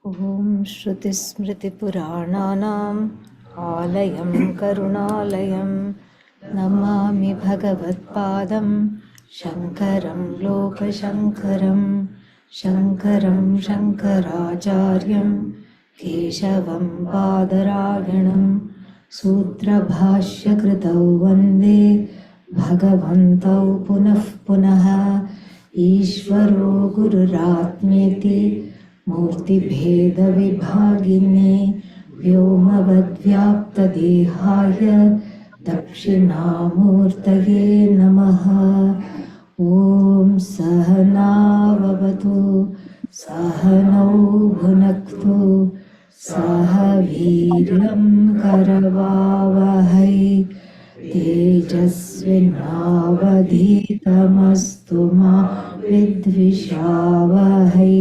Om Shruti Smriti Purananam Alayam Karunalayam Namami Bhagavad Padam Shankaram Loka Shankaram Shankaram Shankaracharyam Keshavam Badaraganam Sutra Bhashya Kritau Vande Bhagavantau Punah Punaha Ishvaro Gururatmeti मूर्तिभेदविभागिने व्योमवद्व्याप्तदेहाय दक्षिणामूर्तये नमः। ॐ सहनाववतु सहनौ भुनक्तु सह वीर्यं करवावहै तेजस्विनावधीतमस्तु मा विद्विषावहै।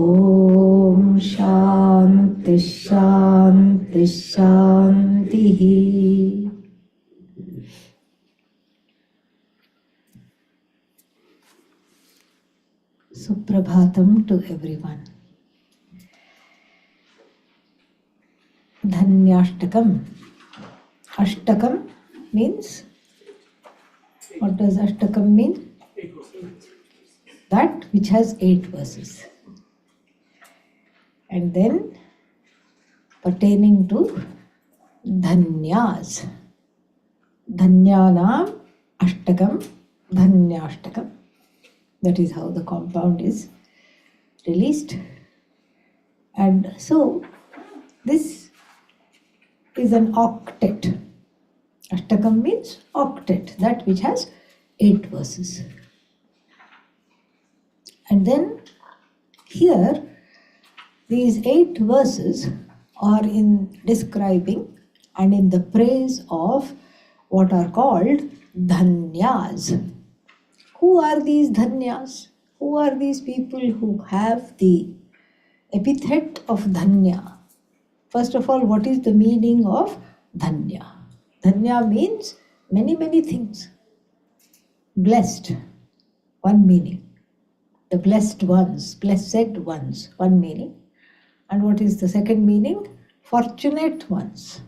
ॐ शान्ति शान्ति शान्तिः। Suprabhatam to everyone. Dhanyashtakam. Ashtakam means, what does Ashtakam mean? That which has 8 verses. And then pertaining to Dhanyas. Dhanyanam Ashtakam, Dhanyashtakam. That is how the compound is released. And so this is an octet. Ashtakam means octet, that which has 8 verses. And then here these 8 verses are in describing and in the praise of what are called dhanyas. Who are these dhanyas? Who are these people who have the epithet of dhanya? First of all, what is the meaning of dhanya? Dhanya means many, many things. Blessed, one meaning. The blessed ones, blessed ones, one meaning. And what is the second meaning? Fortunate ones.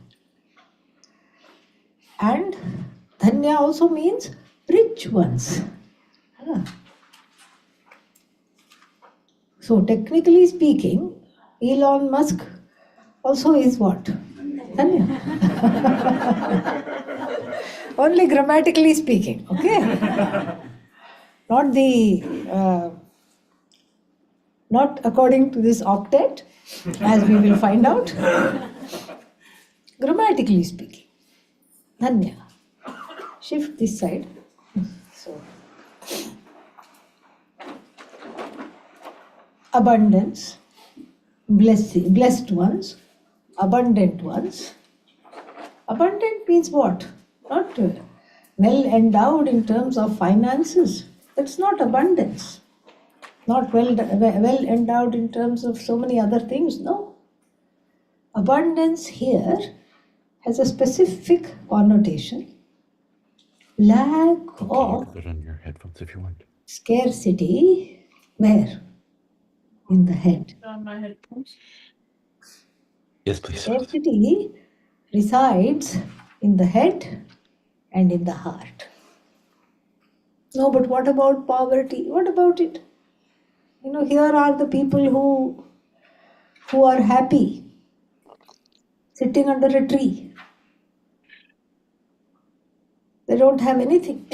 And dhanya also means rich ones. So technically speaking, Elon Musk also is what? Dhanya. Only grammatically speaking, okay? Not according to this octet, as we will find out. Grammatically speaking, Dhanya. Shift this side. So, abundance, blessed ones, abundant ones. Abundant means what? Not well endowed in terms of finances. That's not abundance. Not well endowed in terms of so many other things. No. Abundance here has a specific connotation. Lack of put on your headphones if you want. Scarcity. Where? In the head. On my headphones. Yes, please. Scarcity resides in the head and in the heart. No, but what about poverty? What about it? Here are the people who are happy, sitting under a tree. They don't have anything.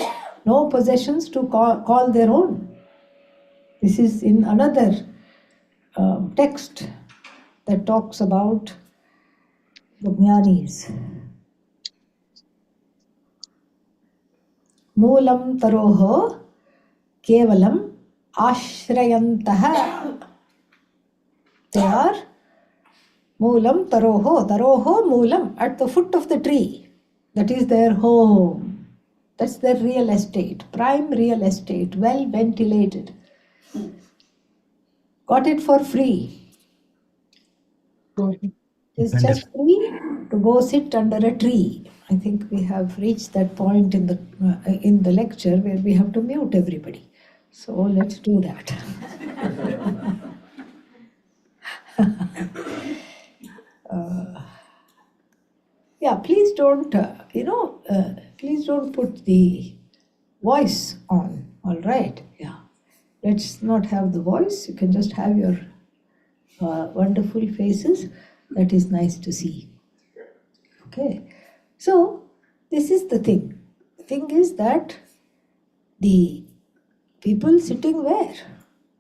no possessions to call their own. This is in another text that talks about the jnanis. Moolam taroho kevalam ashrayantaha. They are moolam taroho. Taroho moolam, at the foot of the tree. That is their home. That's their real estate. Prime real estate. Well ventilated. Got it for free. It's just free to go sit under a tree. I think we have reached that point in the lecture where we have to mute everybody. So let's do that. Yeah, please don't, please don't put the voice on. All right. Yeah. Let's not have the voice. You can just have your wonderful faces. That is nice to see. Okay. So this is the thing. The thing is that the people sitting where?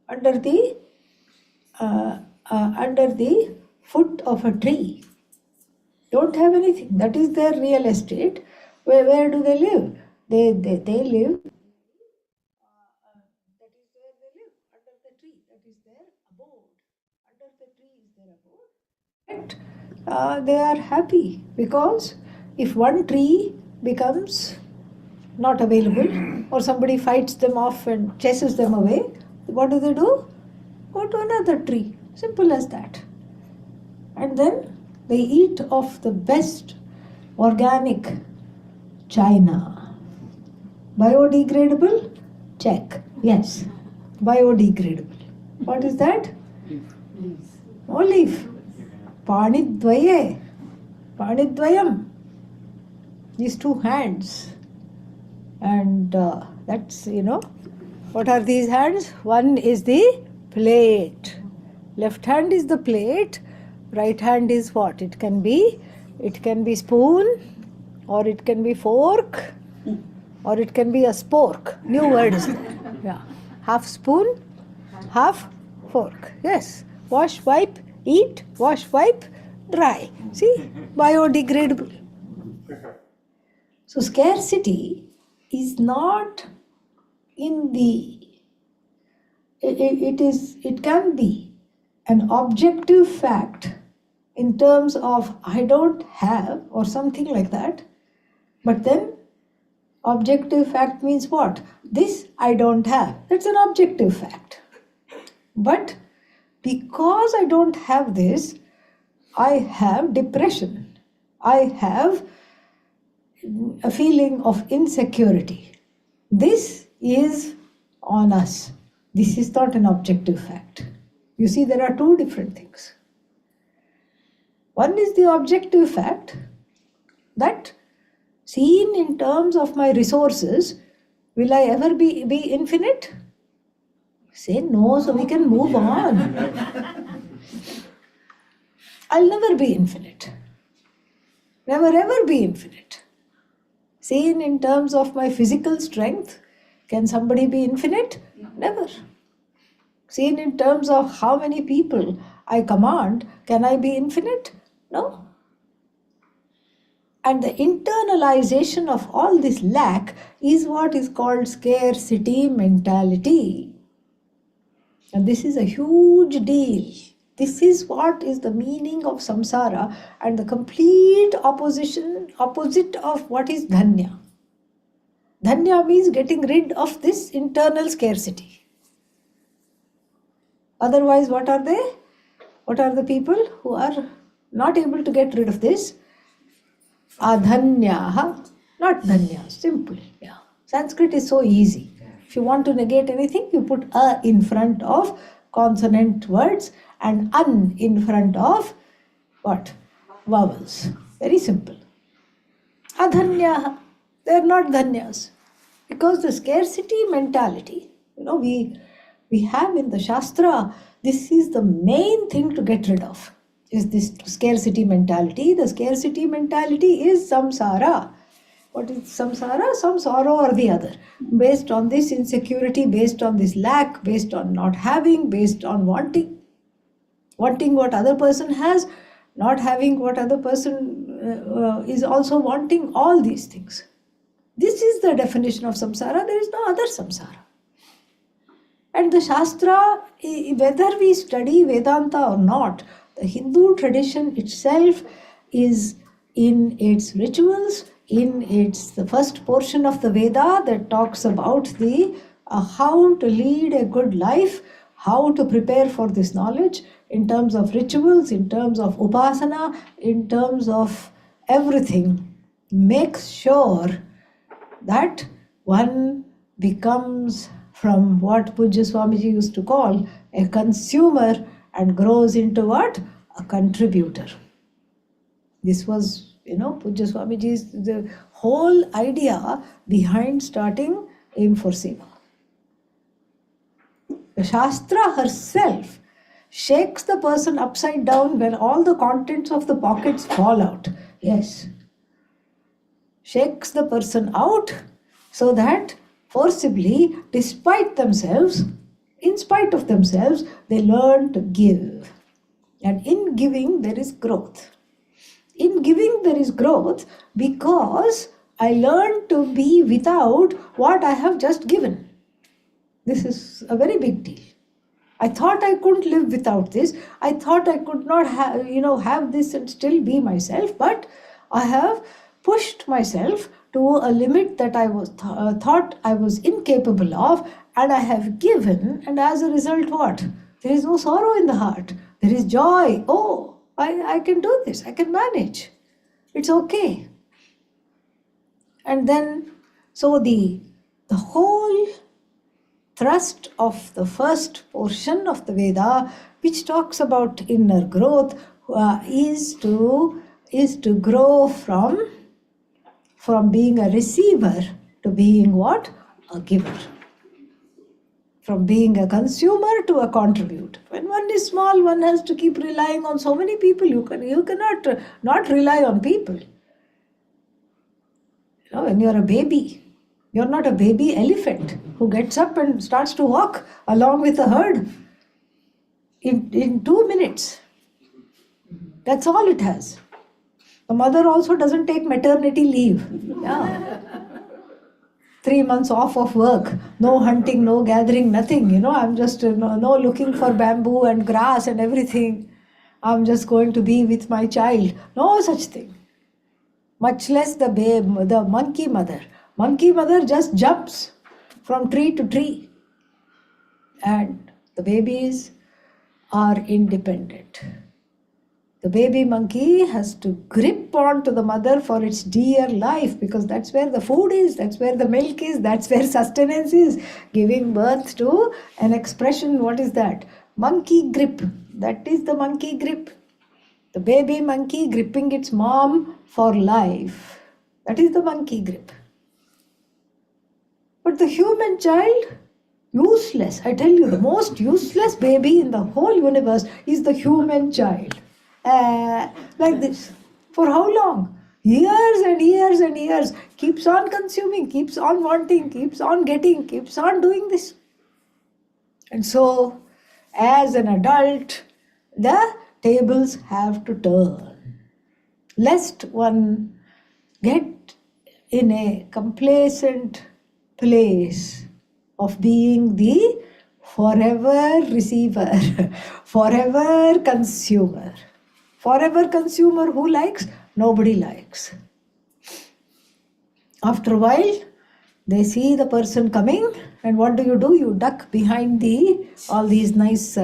Under the foot of a tree. Don't have anything. That is their real estate. Where do they live? They live. That is where they live, under the tree. That is their abode. Under the tree is their abode. But they are happy because if one tree becomes not available or somebody fights them off and chases them away, what do? Go to another tree. Simple as that. And then they eat of the best organic china. Biodegradable? Check. Yes. Biodegradable. What is that? Olive. Panidvaye. Panidvayam. These two hands. And that's, what are these hands? One is the plate. Left hand is the plate. Right hand is what? It can be spoon, or it can be fork, or it can be a spork. New word is there. Yeah. Half spoon, half fork. Yes. Wash, wipe, eat, wash, wipe, dry. See? Biodegradable. So scarcity is not in the... It can be an objective fact in terms of I don't have or something like that. But then objective fact means what? This I don't have. That's an objective fact. But because I don't have this, I have depression. I have a feeling of insecurity. This is on us. This is not an objective fact. You see, there are two different things. One is the objective fact that, seen in terms of my resources, will I ever be infinite? Say no, so we can move on. I'll never be infinite. Never ever be infinite. Seen in terms of my physical strength, can somebody be infinite? Never. Seen in terms of how many people I command, can I be infinite? No. And the internalization of all this lack is what is called scarcity mentality. And this is a huge deal. This is what is the meaning of samsara and the complete opposite of what is dhanya. Dhanya means getting rid of this internal scarcity. Otherwise, what are they? What are the people who are not able to get rid of this? Adhanyaha, not dhanya, simple. Yeah. Sanskrit is so easy. If you want to negate anything, you put a in front of consonant words and an in front of what? Vowels. Very simple. Adhanyaha, they are not dhanyas. Because the scarcity mentality, we have in the Shastra, this is the main thing to get rid of, is this scarcity mentality. The scarcity mentality is samsara. What is samsara? Some sorrow or the other. Based on this insecurity, based on this lack, based on not having, based on wanting. Wanting what other person has, not having what other person is also wanting, all these things. This is the definition of samsara. There is no other samsara. And the Shastra, whether we study Vedanta or not, the Hindu tradition itself is in its rituals, in its the first portion of the Veda that talks about the how to lead a good life, how to prepare for this knowledge in terms of rituals, in terms of upasana, in terms of everything, makes sure that one becomes from what Pujya Swamiji used to call a consumer and grows into what? A contributor. This was, Pujya Swamiji's the whole idea behind starting Aim for Seva. The Shastra herself shakes the person upside down when all the contents of the pockets fall out. Yes. Shakes the person out so that forcibly, despite themselves, in spite of themselves, they learn to give. And in giving, there is growth. In giving, there is growth because I learn to be without what I have just given. This is a very big deal. I thought I couldn't live without this. I thought I could not have this and still be myself, but I have pushed myself to a limit that I was thought I was incapable of, and I have given, and as a result what? There is no sorrow in the heart. There is joy. Oh, I can do this. I can manage. It's okay. And then, so the whole thrust of the first portion of the Veda, which talks about inner growth, is to grow from being a receiver to being what? A giver. From being a consumer to a contributor. When one is small, one has to keep relying on so many people. You cannot not rely on people. When you are a baby, you're not a baby elephant who gets up and starts to walk along with a herd in 2 minutes. That's all it has. The mother also doesn't take maternity leave. Yeah. 3 months off of work, no hunting, no gathering, nothing. I'm just no looking for bamboo and grass and everything. I'm just going to be with my child. No such thing. Much less the monkey mother. Monkey mother just jumps from tree to tree. And the babies are independent. The baby monkey has to grip on to the mother for its dear life because that's where the food is, that's where the milk is, that's where sustenance is. Giving birth to an expression, what is that? Monkey grip. That is the monkey grip. The baby monkey gripping its mom for life. That is the monkey grip. But the human child, useless. I tell you, the most useless baby in the whole universe is the human child. Like this. For how long? Years and years and years. Keeps on consuming, keeps on wanting, keeps on getting, keeps on doing this. And so, as an adult, the tables have to turn. Lest one get in a complacent place of being the forever receiver, forever consumer. Forever consumer, who likes? Nobody likes. After a while, they see the person coming, and what do? You duck behind all these nice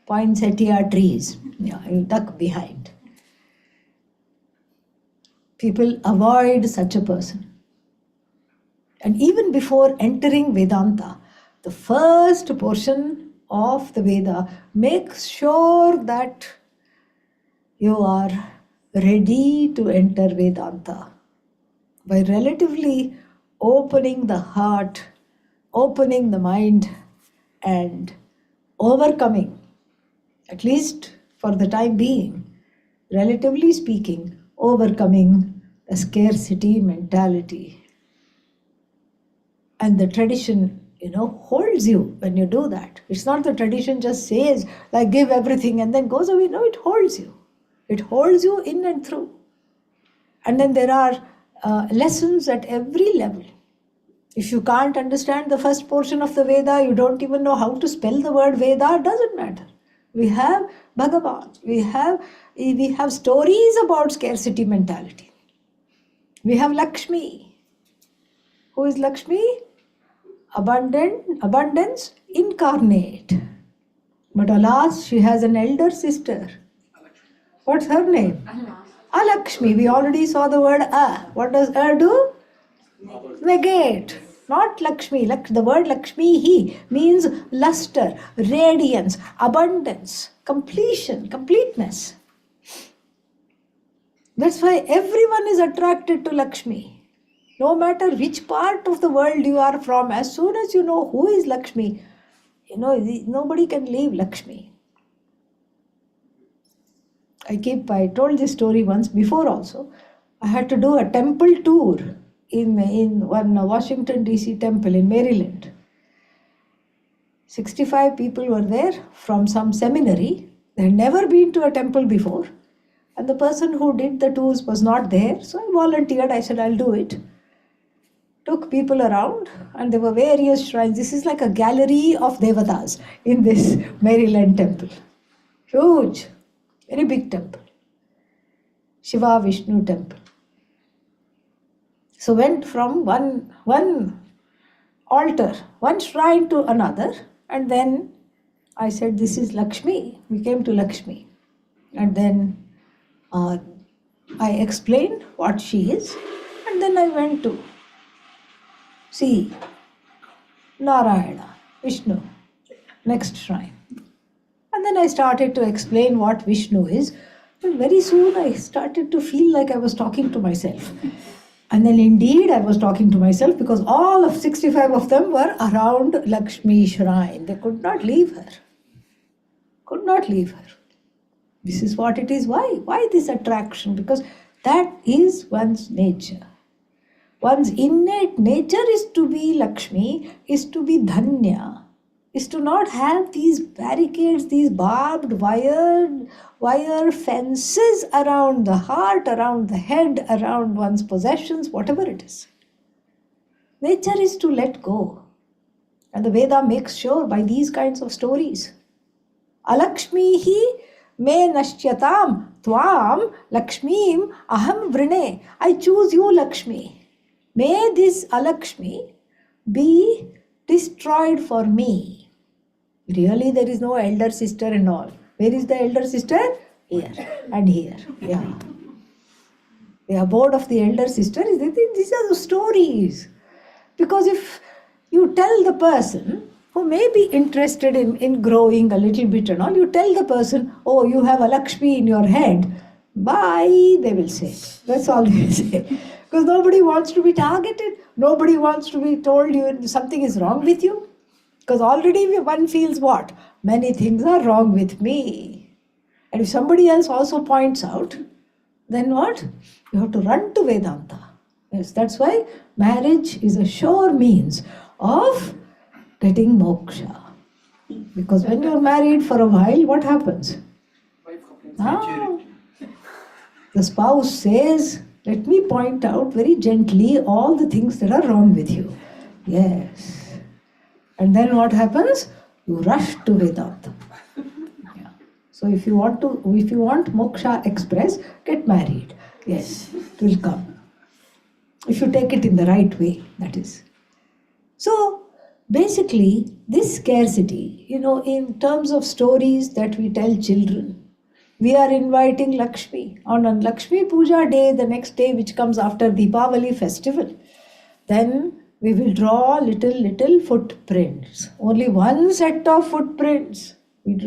poinsettia trees. Yeah, you duck behind. People avoid such a person. And even before entering Vedanta, the first portion of the Veda makes sure that you are ready to enter Vedanta by relatively opening the heart, opening the mind, and overcoming, at least for the time being, relatively speaking, overcoming the scarcity mentality. And the tradition, holds you when you do that. It's not the tradition just says, like, give everything and then goes away. No, it holds you. It holds you in and through. And then there are lessons at every level. If you can't understand the first portion of the Veda, you don't even know how to spell the word Veda, doesn't matter. We have Bhagavan. We have stories about scarcity mentality. We have Lakshmi. Who is Lakshmi? Abundance incarnate. But alas, she has an elder sister. What's her name? Alakshmi. We already saw the word A. What does A do? Negate. Not Lakshmi. The word Lakshmi he means luster, radiance, abundance, completion, completeness. That's why everyone is attracted to Lakshmi. No matter which part of the world you are from, as soon as you know who is Lakshmi, nobody can leave Lakshmi. I told this story once before also. I had to do a temple tour in one Washington DC temple in Maryland. 65 people were there from some seminary. They had never been to a temple before. And the person who did the tours was not there. So I volunteered. I said, I'll do it. Took people around, and there were various shrines. This is like a gallery of devatas in this Maryland temple. Huge, very big temple. Shiva Vishnu temple. So went from one altar, one shrine to another, and then I said, this is Lakshmi. We came to Lakshmi. And then I explained what she is, and then I went to see Narayana, Vishnu, next shrine. And then I started to explain what Vishnu is. And very soon I started to feel like I was talking to myself. And then indeed I was talking to myself, because all of 65 of them were around Lakshmi shrine. They could not leave her. Could not leave her. This is what it is. Why? Why this attraction? Because that is one's nature. One's innate nature is to be Lakshmi, is to be Dhanya, is to not have these barricades, these barbed wire fences around the heart, around the head, around one's possessions, whatever it is. Nature is to let go. And the Veda makes sure by these kinds of stories. Alakshmihi me nashyatam tvam lakshmim aham vrine. I choose you, Lakshmi. May this Alakshmi be destroyed for me. Really, there is no elder sister and all. Where is the elder sister? Here and here. Yeah. The abode of the elder sister is, these are the stories. Because if you tell the person who may be interested in growing a little bit and all, you tell the person, oh, you have a Lakshmi in your head, bye, they will say. That's all they will say. Because nobody wants to be targeted. Nobody wants to be told something is wrong with you. Because already one feels what? Many things are wrong with me. And if somebody else also points out, then what? You have to run to Vedanta. Yes, that's why marriage is a sure means of getting moksha. Because when you're married for a while, what happens? The spouse says, let me point out very gently all the things that are wrong with you. Yes. And then what happens? You rush to Vedanta. Yeah. So if you want moksha express, get married. Yes, it will come. If you take it in the right way, that is. So basically, this scarcity, in terms of stories that we tell children, we are inviting Lakshmi. On Lakshmi Puja day, the next day which comes after Deepavali festival, then we will draw little footprints. Only one set of footprints. We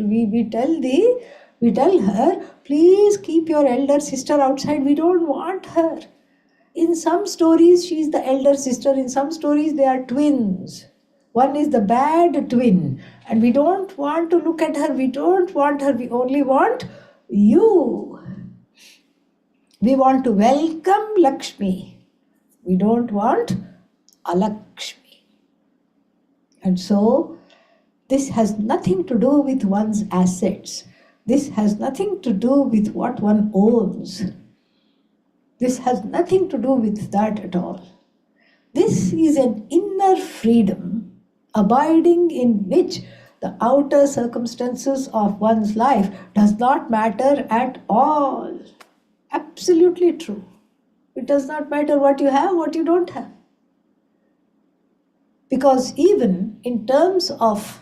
tell her, please keep your elder sister outside. We don't want her. In some stories, she is the elder sister. In some stories, they are twins. One is the bad twin. And we don't want to look at her. We don't want her. We only want you. We want to welcome Lakshmi. We don't want Alakshmi. And so, this has nothing to do with one's assets. This has nothing to do with what one owns. This has nothing to do with that at all. This is an inner freedom, abiding in which the outer circumstances of one's life does not matter at all. Absolutely true. It does not matter what you have, what you don't have. Because even in terms of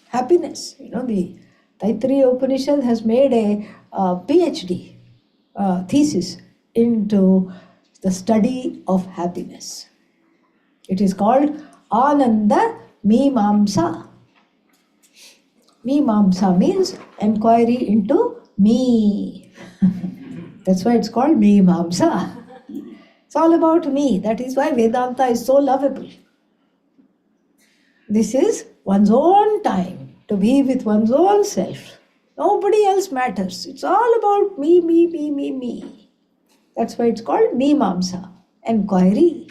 happiness, the Taittiriya Upanishad has made a PhD thesis into the study of happiness. It is called Ananda Mimamsa. Mimamsa means inquiry into me. That's why it's called Mimamsa. It's all about me. That is why Vedanta is so lovable. This is one's own time to be with one's own self. Nobody else matters. It's all about me, me, me, me, me. That's why it's called Mimamsa. Inquiry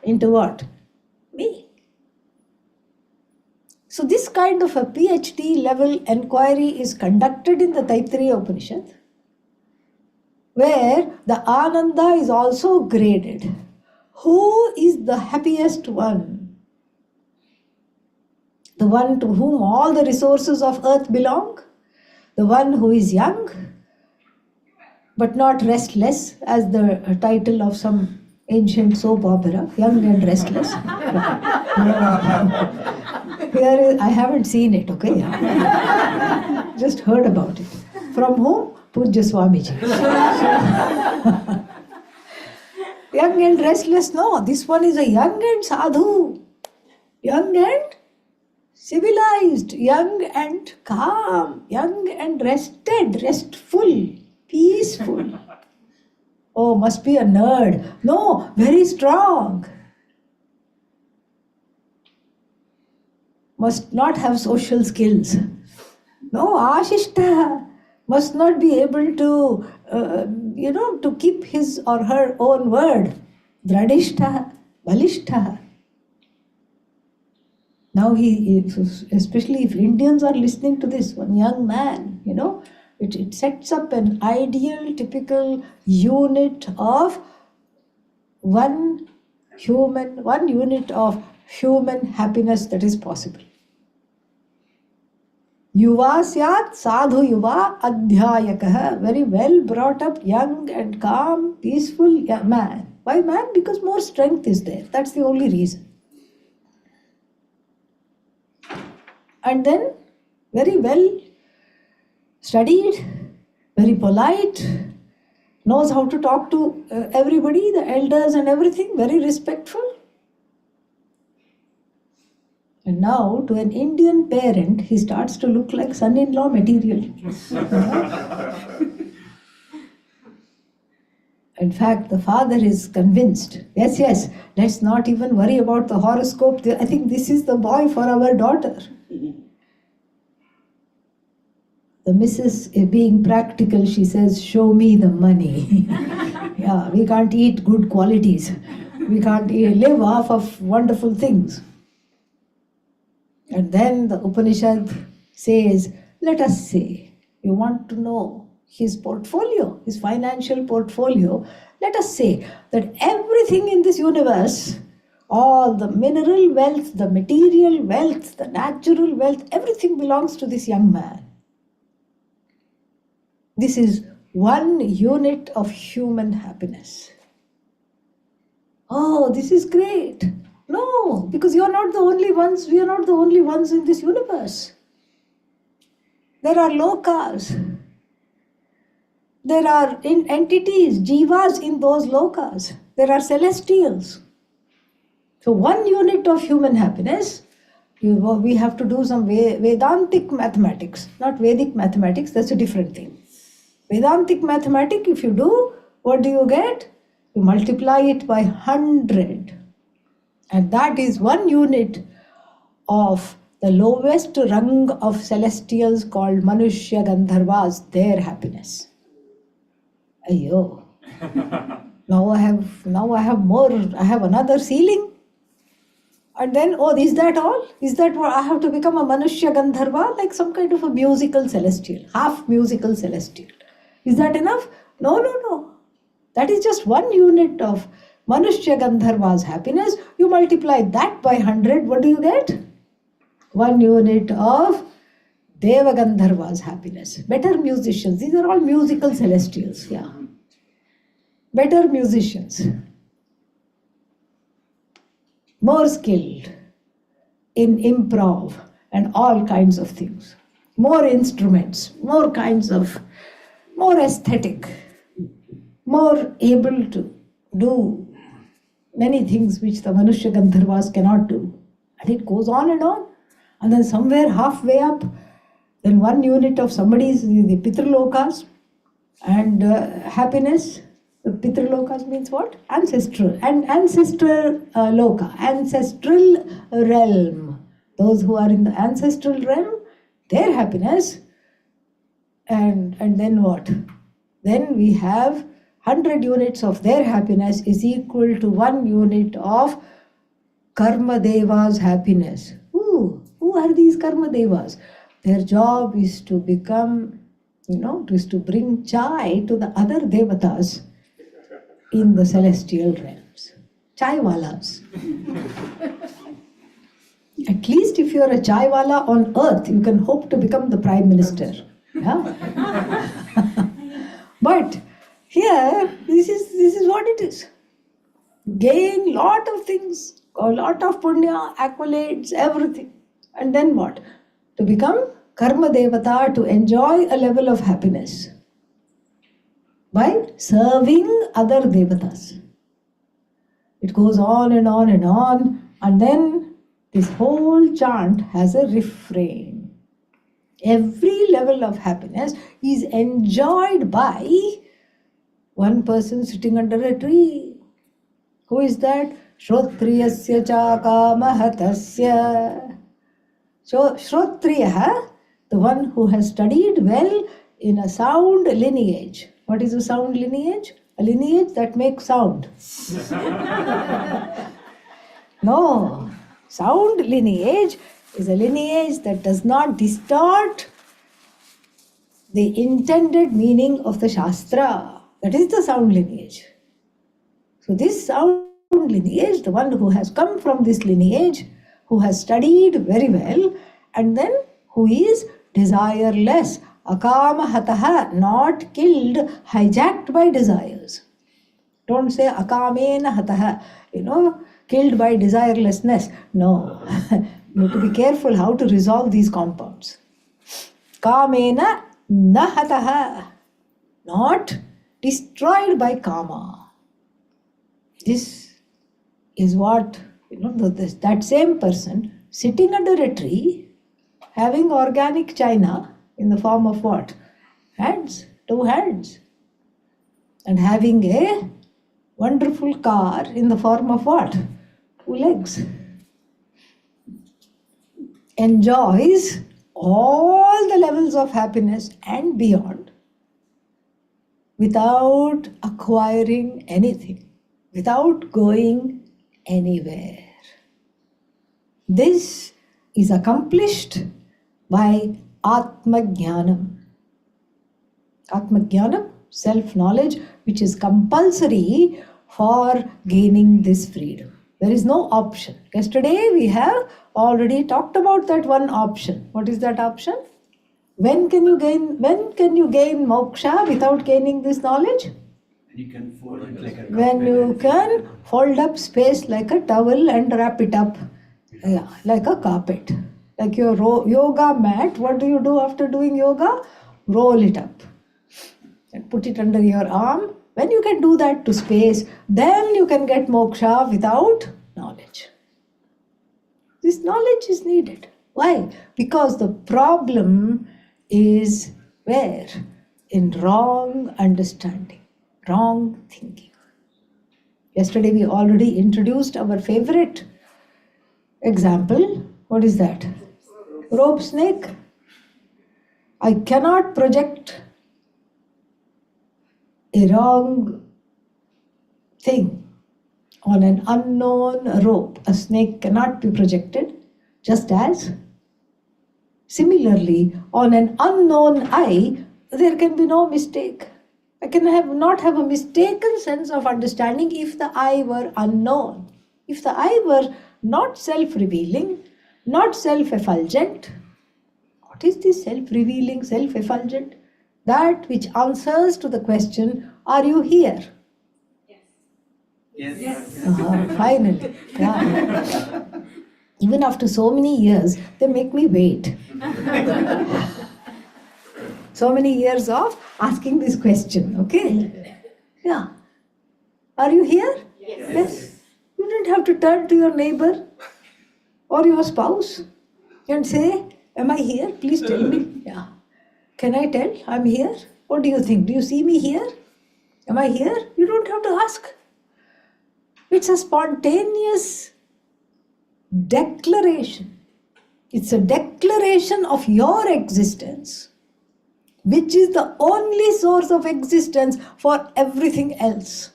into what? Me. So this kind of a PhD level inquiry is conducted in the Taittiriya Upanishad, where the Ananda is also graded. Who is the happiest one? The one to whom all the resources of earth belong? The one who is young, but not restless, as the title of some ancient soap opera, Young and Restless. Here, I haven't seen it, okay? Just heard about it. From whom? Pujya Swamiji. Young and restless, no. This one is a young and sadhu. Young and civilized. Young and calm. Young and rested. Restful. Peaceful. Oh, must be a nerd. No, very strong. Must not have social skills. No, ashishta. Must not be able to, to keep his or her own word. Dradishta, balishta. Now especially if Indians are listening to this, one young man, it sets up an ideal, typical unit of one unit of human happiness that is possible. Yuva syat sadhu yuva adhyayakah. Very well brought up, young and calm, peaceful man. Why man? Because more strength is there. That's the only reason. And then very well studied, very polite, knows how to talk to everybody, the elders and everything, very respectful. And now, to an Indian parent, he starts to look like son-in-law material. In fact, the father is convinced, yes, let's not even worry about the horoscope. I think this is the boy for our daughter. The missus, being practical, she says, show me the money. Yeah, we can't eat good qualities. We can't live off of wonderful things. And then the Upanishad says, let us say, you want to know his portfolio, his financial portfolio, let us say that everything in this universe, all the mineral wealth, the material wealth, the natural wealth, everything belongs to this young man. This is one unit of human happiness. Oh, this is great. No, because you're not the only ones, we are not the only ones in this universe. There are lokas. There are entities, jivas in those lokas. There are celestials. So one unit of human happiness, we have to do some Vedantic mathematics, not Vedic mathematics, that's a different thing. Vedantic mathematics, if you do, what do you get? You multiply it by 100. And that is one unit of the lowest rung of celestials called Manushya Gandharvas, their happiness. Ayyo. Now I have more, I have another ceiling. And then, oh, is that all? Is that what I have to become a Manushya Gandharva? Like some kind of a musical celestial, half musical celestial. Is that enough? No, no, no. That is just one unit of Manushya Gandharva's happiness. You multiply that by 100, what do you get? 1 unit of Deva Gandharva's happiness. Better musicians. These are all musical celestials. Yeah. Better musicians. More skilled in improv and all kinds of things. More instruments, more aesthetic, more able to do many things which the Manushya Gandharvas cannot do. And it goes on. And then somewhere halfway up, then 1 unit of somebody's, the Pitralokas, and happiness. The Pitralokas means what? Ancestral. And ancestral loka, ancestral realm. Those who are in the ancestral realm, their happiness. And then what? Then we have 100 units of their happiness is equal to 1 unit of Karma Deva's happiness. Who are these Karma Devas? Their job is to become, is to bring chai to the other devatas in the celestial realms. Chaiwalas. At least if you're a chaiwala on earth, you can hope to become the Prime Minister. Yeah? But here, this is what it is. Gain lot of things, a lot of punya, accolades, everything. And then what? To become Karma Devata, to enjoy a level of happiness by serving other devatas. It goes on and on and on, and then this whole chant has a refrain. Every level of happiness is enjoyed by one person sitting under a tree. Who is that? Shrotriyasya cha kamahatasya. So, Shrotriya, the one who has studied well in a sound lineage. What is a sound lineage? A lineage that makes sound. No, sound lineage is a lineage that does not distort the intended meaning of the Shastra. That is the sound lineage. So this sound lineage, the one who has come from this lineage, who has studied very well, and then who is desireless, akama hataha, not killed, hijacked by desires. Don't say akamena hataha, killed by desirelessness. No, you have to be careful how to resolve these compounds. Kamena nahataha, not destroyed by kama. This is what, that same person sitting under a tree, having organic china in the form of what? Hands, 2 hands. And having a wonderful car in the form of what? 2 legs. Enjoys all the levels of happiness and beyond without acquiring anything, without going anywhere. This is accomplished by Atma Jnanam. Atma Jnanam, self-knowledge, which is compulsory for gaining this freedom. There is no option. Yesterday we have already talked about that one option. What is that option? When can you gain moksha without gaining this knowledge? You can fold it like a When you can fold up space like a towel and wrap it up, like a carpet. Like your yoga mat, what do you do after doing yoga? Roll it up and put it under your arm. When you can do that to space, then you can get moksha without knowledge. This knowledge is needed. Why? Because the problem is where? In wrong understanding, wrong thinking. Yesterday we already introduced our favorite example. What is that? Rope snake. I cannot project a wrong thing on an unknown rope, a snake cannot be projected, just as similarly on an unknown eye, there can be no mistake. I can not have a mistaken sense of understanding if the eye were unknown. If the eye were not self-revealing, not self-effulgent, what is this self-revealing, self-effulgent? That which answers to the question, are you here? Yes. Finally. Yeah. Even after so many years, they make me wait. So many years of asking this question, okay? Yeah. Are you here? Yes. You didn't have to turn to your neighbor or your spouse and say, am I here? Please tell me. Yeah. Can I tell? I'm here. What do you think? Do you see me here? Am I here? You don't have to ask. It's a spontaneous declaration. It's a declaration of your existence, which is the only source of existence for everything else.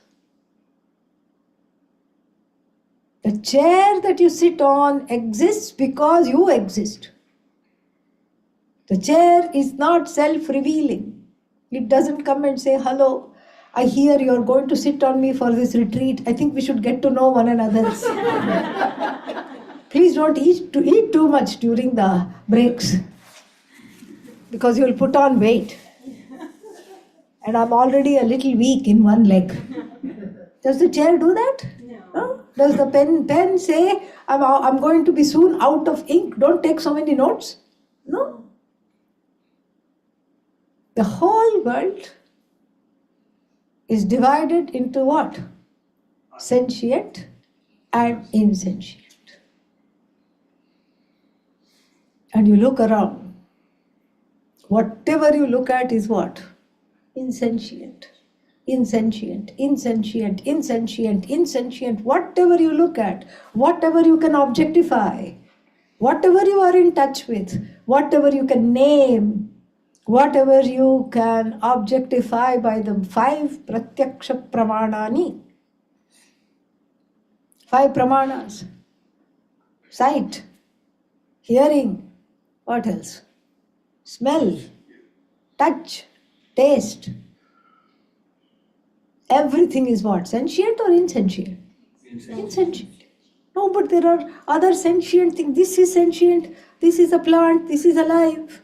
The chair that you sit on exists because you exist. The chair is not self-revealing. It doesn't come and say, hello, I hear you're going to sit on me for this retreat. I think we should get to know one another. Please don't eat too much during the breaks, because you'll put on weight. And I'm already a little weak in one leg. Does the chair do that? No. Does the pen say, I'm going to be soon out of ink, don't take so many notes? No. The whole world is divided into what? Sentient and insentient. And you look around. Whatever you look at is what? Insentient. Insentient, insentient, insentient, insentient. Whatever you look at, whatever you can objectify, whatever you are in touch with, whatever you can name, whatever you can objectify by the 5 pratyaksha pramanani. 5 pramanas. Sight, hearing, what else? Smell, touch, taste. Everything is what? Sentient or insentient? Insentient. No, but there are other sentient things. This is sentient, this is a plant, this is alive.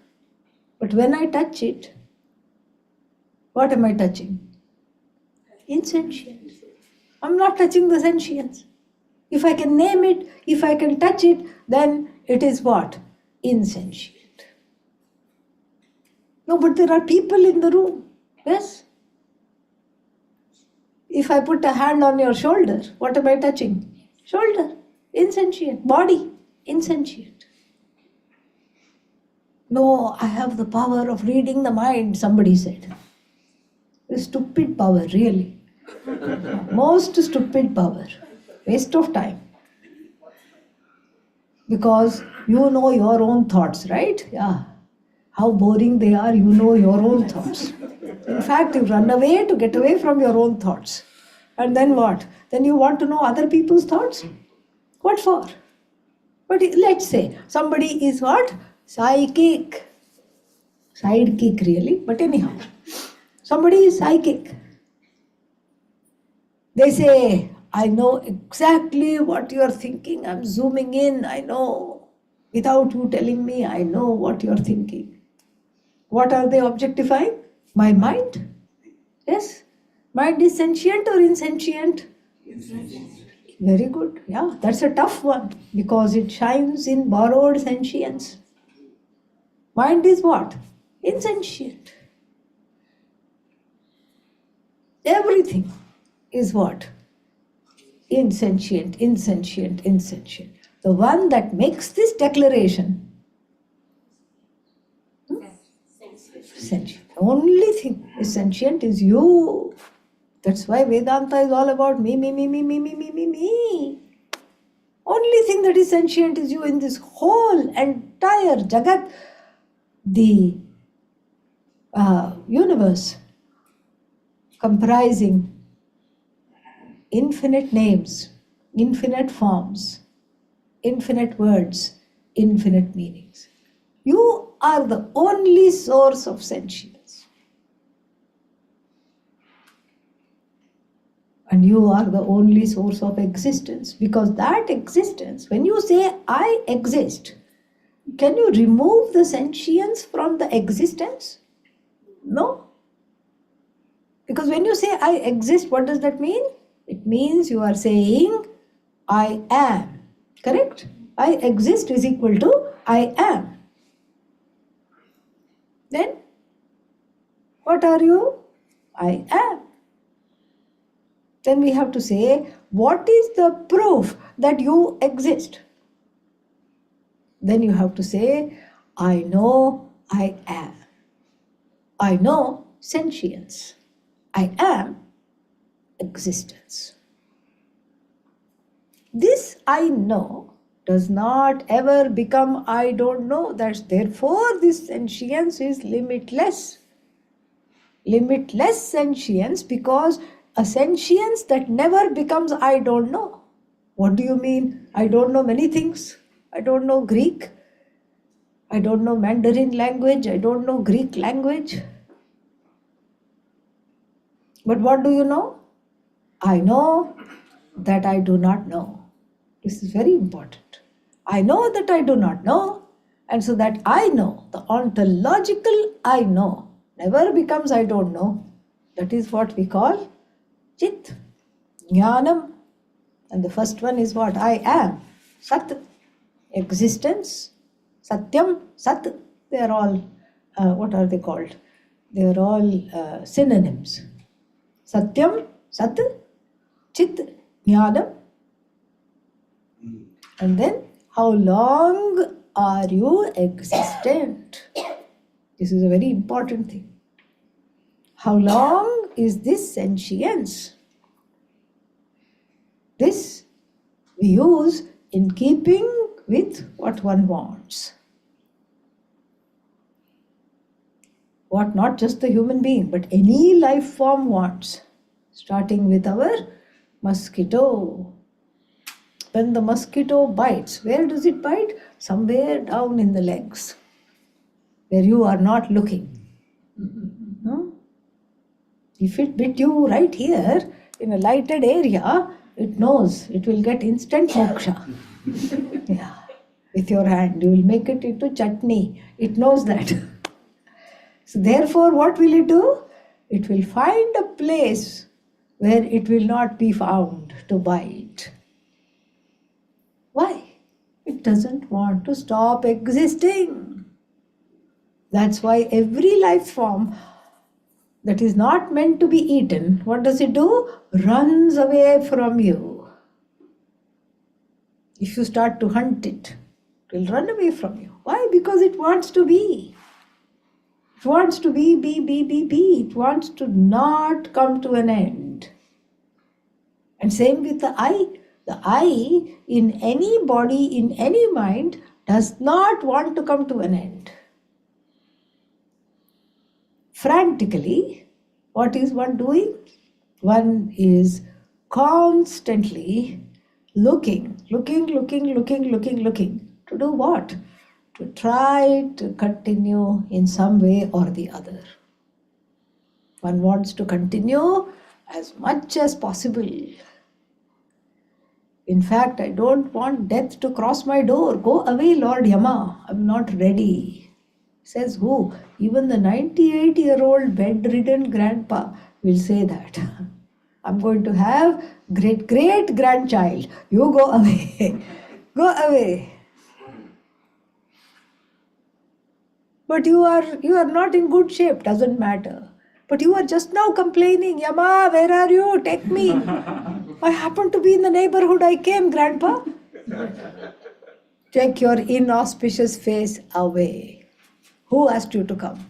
But when I touch it, what am I touching? Insentient. I'm not touching the sentience. If I can name it, if I can touch it, then it is what? Insentient. No, but there are people in the room. Yes? If I put a hand on your shoulder, what am I touching? Shoulder. Insentient. Body. Insentient. No, I have the power of reading the mind, somebody said. A stupid power, really. Most stupid power. Waste of time. Because you know your own thoughts, right? Yeah. How boring they are, you know your own thoughts. In fact, you run away to get away from your own thoughts. And then what? Then you want to know other people's thoughts? What for? But let's say somebody is what? Psychic. Sidekick really, but anyhow. Somebody is psychic. They say, I know exactly what you are thinking. I'm zooming in, I know. Without you telling me, I know what you are thinking. What are they objectifying? My mind? Yes. Mind is sentient or insentient? Very good. Yeah, that's a tough one because it shines in borrowed sentience. Mind is what? Insentient. Everything is what? Insentient, insentient, insentient. The one that makes this declaration, sentient. The only thing is sentient is you. That's why Vedanta is all about me, me, me, me, me, me, me, me, me. Only thing that is sentient is you in this whole entire Jagat, the universe comprising infinite names, infinite forms, infinite words, infinite meanings. You are the only source of sentience. And you are the only source of existence, because that existence, when you say I exist, can you remove the sentience from the existence? No. Because when you say I exist, what does that mean? It means you are saying I am. Correct? I exist is equal to I am. Then, what are you? I am. Then we have to say, what is the proof that you exist? Then you have to say, I know I am. I know sentience. I am existence. This I know does not ever become I don't know. Therefore this sentience is limitless. Limitless sentience, because a sentience that never becomes I don't know. What do you mean? I don't know many things. I don't know Greek. I don't know Mandarin language. I don't know Greek language. But what do you know? I know that I do not know. This is very important. I know that I do not know, and so that I know, the ontological I know, never becomes I don't know. That is what we call Chit, Jnanam. And the first one is what? I am. Sat, existence. Satyam, Sat. They are all, what are they called? They are all synonyms. Satyam, Sat, Chit, Jnanam. And then, how long are you existent? This is a very important thing. How long is this sentience? This we use in keeping with what one wants. What not just the human being, but any life form wants. Starting with our mosquito. When the mosquito bites, where does it bite? Somewhere down in the legs, where you are not looking. No? If it bit you right here, in a lighted area, it knows it will get instant moksha. Yeah. With your hand, you will make it into chutney. It knows that. So therefore, what will it do? It will find a place where it will not be found to bite. Why? It doesn't want to stop existing. That's why every life form that is not meant to be eaten, what does it do? Runs away from you. If you start to hunt it, it will run away from you. Why? Because it wants to be. It wants to be. It wants to not come to an end. And same with the I. The I in any body, in any mind, does not want to come to an end. Frantically, what is one doing? One is constantly looking. To do what? To try to continue in some way or the other. One wants to continue as much as possible. In fact, I don't want death to cross my door. Go away, Lord Yama. I'm not ready. Says who? Even the 98-year-old bedridden grandpa will say that. I'm going to have great-great-grandchild. You go away. Go away. But you are not in good shape. Doesn't matter. But you are just now complaining. Yama, where are you? Take me. I happen to be in the neighborhood. I came, Grandpa. Take your inauspicious face away. Who asked you to come?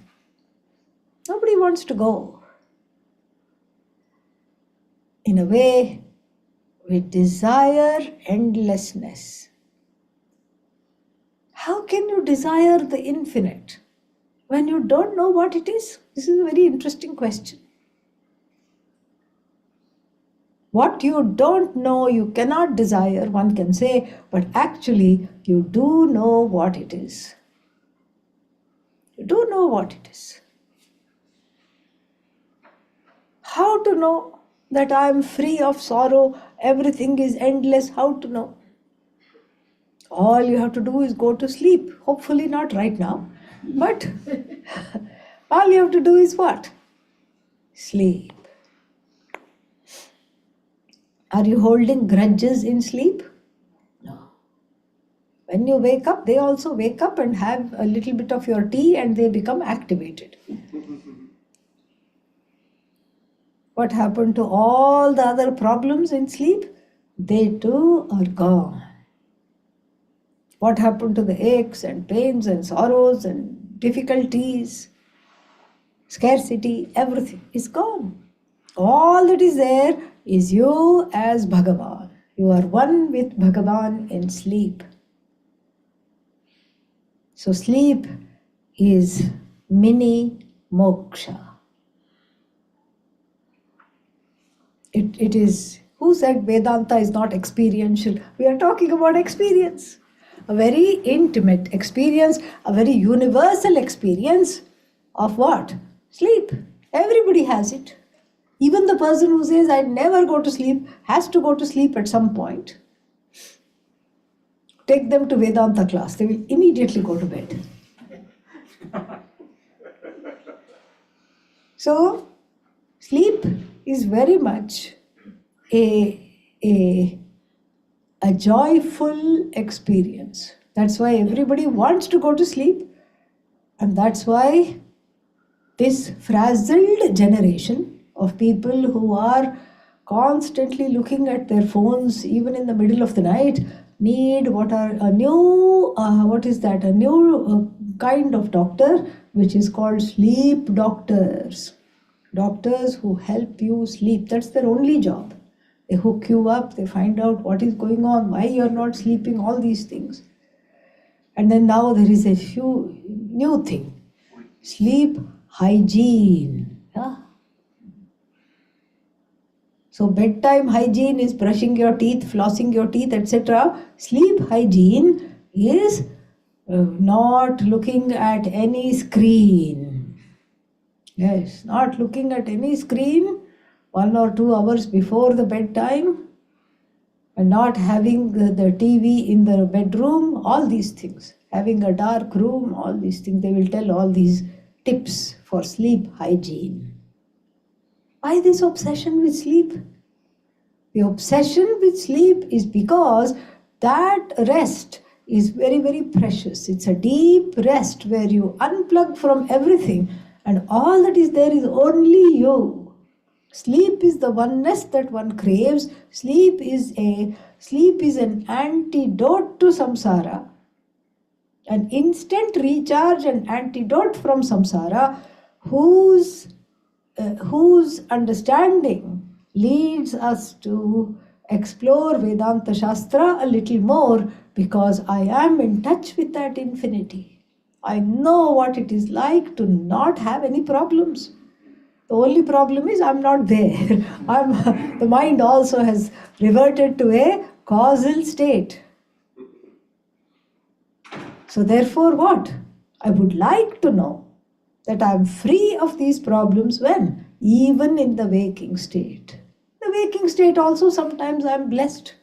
Nobody wants to go. In a way, we desire endlessness. How can you desire the infinite when you don't know what it is? This is a very interesting question. What you don't know, you cannot desire, one can say, but actually you do know what it is. You do know what it is. How to know that I am free of sorrow, everything is endless? How to know? All you have to do is go to sleep. Hopefully not right now, but all you have to do is what? Sleep. Are you holding grudges in sleep? No. When you wake up, they also wake up and have a little bit of your tea and they become activated. What happened to all the other problems in sleep? They too are gone. What happened to the aches and pains and sorrows and difficulties, scarcity, everything is gone. All that is there is you as Bhagavan. You are one with Bhagavan in sleep. So sleep is mini moksha. It is, who said Vedanta is not experiential? We are talking about experience. A very intimate experience, a very universal experience of what? Sleep. Everybody has it. Even the person who says, I never go to sleep, has to go to sleep at some point. Take them to Vedanta class, they will immediately go to bed. So, sleep is very much a joyful experience. That's why everybody wants to go to sleep, and that's why this frazzled generation of people who are constantly looking at their phones even in the middle of the night need a new kind of doctor, which is called sleep doctors. Doctors who help you sleep. That's their only job. They hook you up, they find out what is going on, why you're not sleeping, all these things. And then now there is a new thing. Sleep hygiene. Yeah? So bedtime hygiene is brushing your teeth, flossing your teeth, etc. Sleep hygiene is not looking at any screen. Yes, not looking at any screen 1 or 2 hours before the bedtime, and not having the TV in the bedroom, all these things. Having a dark room, all these things. They will tell all these tips for sleep hygiene. Why this obsession with sleep? The obsession with sleep is because that rest is very, very precious. It's a deep rest where you unplug from everything and all that is there is only you. Sleep is the oneness that one craves. Sleep is an antidote to samsara, an instant recharge and antidote from samsara, whose understanding leads us to explore Vedanta Shastra a little more, because I am in touch with that infinity. I know what it is like to not have any problems. The only problem is I'm not there. The mind also has reverted to a causal state. So therefore what? I would like to know that I am free of these problems when? Even in the waking state. The waking state also sometimes I am blessed.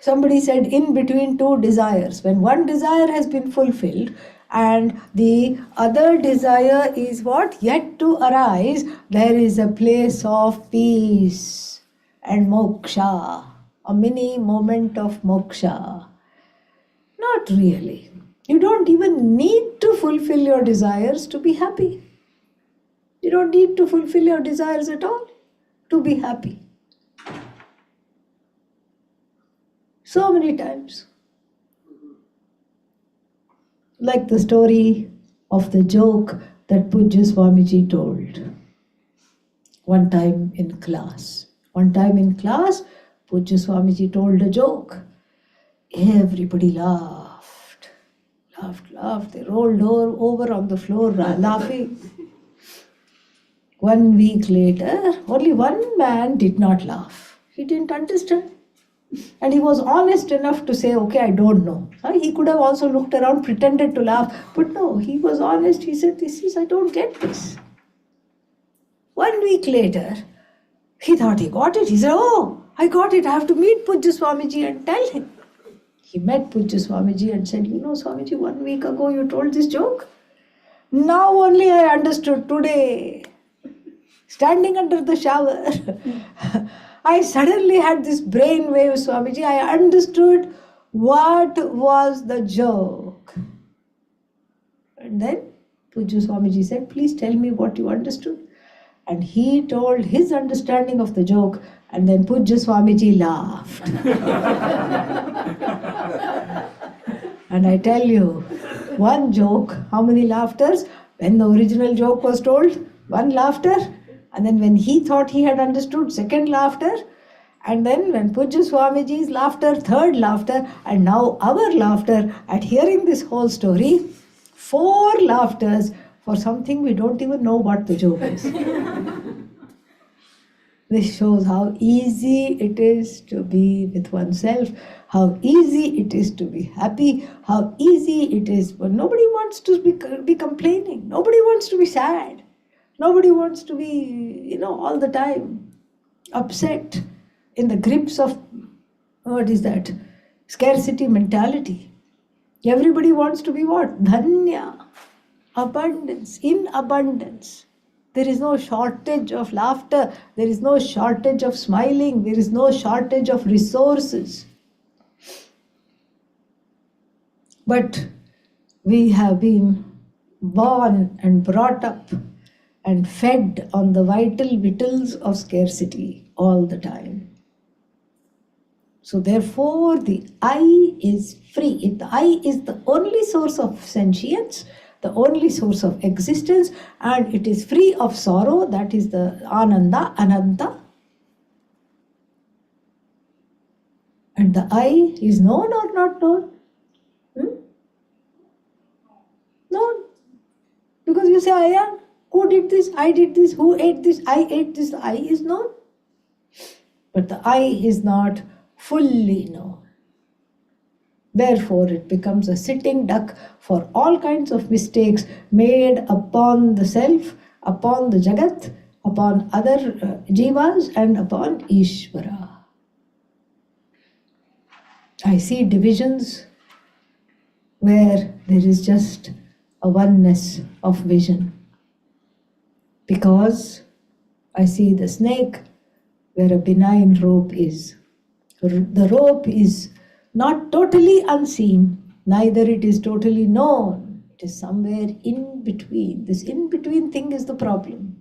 Somebody said in between two desires, when one desire has been fulfilled and the other desire is what? Yet to arise, there is a place of peace and moksha, a mini moment of moksha. Not really. You don't even need to fulfill your desires to be happy. You don't need to fulfill your desires at all to be happy. So many times. Like the story of the joke that Pujya Swamiji told. One time in class, Pujya Swamiji told a joke. Everybody laughed. They rolled over on the floor laughing. 1 week later, only one man did not laugh. He didn't understand. And he was honest enough to say, okay, I don't know. He could have also looked around, pretended to laugh. But no, he was honest. He said, I don't get this. 1 week later, he thought he got it. He said, oh, I got it. I have to meet Pujya Swamiji and tell him. He met Pujya Swamiji and said, Swamiji, 1 week ago you told this joke. Now only I understood today. Standing under the shower, I suddenly had this brain wave, Swamiji. I understood what was the joke. And then Pujya Swamiji said, please tell me what you understood. And he told his understanding of the joke, and then Pujya Swamiji laughed. And I tell you, one joke, how many laughters? When the original joke was told, 1 laughter. And then when he thought he had understood, 2nd laughter. And then when Pujya Swamiji's laughter, 3rd laughter. And now our laughter at hearing this whole story, 4 laughters for something we don't even know what the joke is. This shows how easy it is to be with oneself, how easy it is to be happy, how easy it is. But nobody wants to be complaining. Nobody wants to be sad. Nobody wants to be, all the time upset in the grips of, scarcity mentality. Everybody wants to be what? Dhanya. Abundance, in abundance. There is no shortage of laughter. There is no shortage of smiling. There is no shortage of resources. But we have been born and brought up and fed on the vital victuals of scarcity all the time. So therefore the I is free. If the I is the only source of sentience, the only source of existence, and it is free of sorrow, that is the Ananda, Ananta. And the I is known or not known? Known. Because you say I am. Who did this? I did this. Who ate this? I ate this. The I is known. But the I is not fully known. Therefore, it becomes a sitting duck for all kinds of mistakes made upon the self, upon the Jagat, upon other jivas, and upon Ishvara. I see divisions where there is just a oneness of vision. Because I see the snake where a benign rope is. The rope is not totally unseen, neither it is totally known. It is somewhere in between. This in between thing is the problem.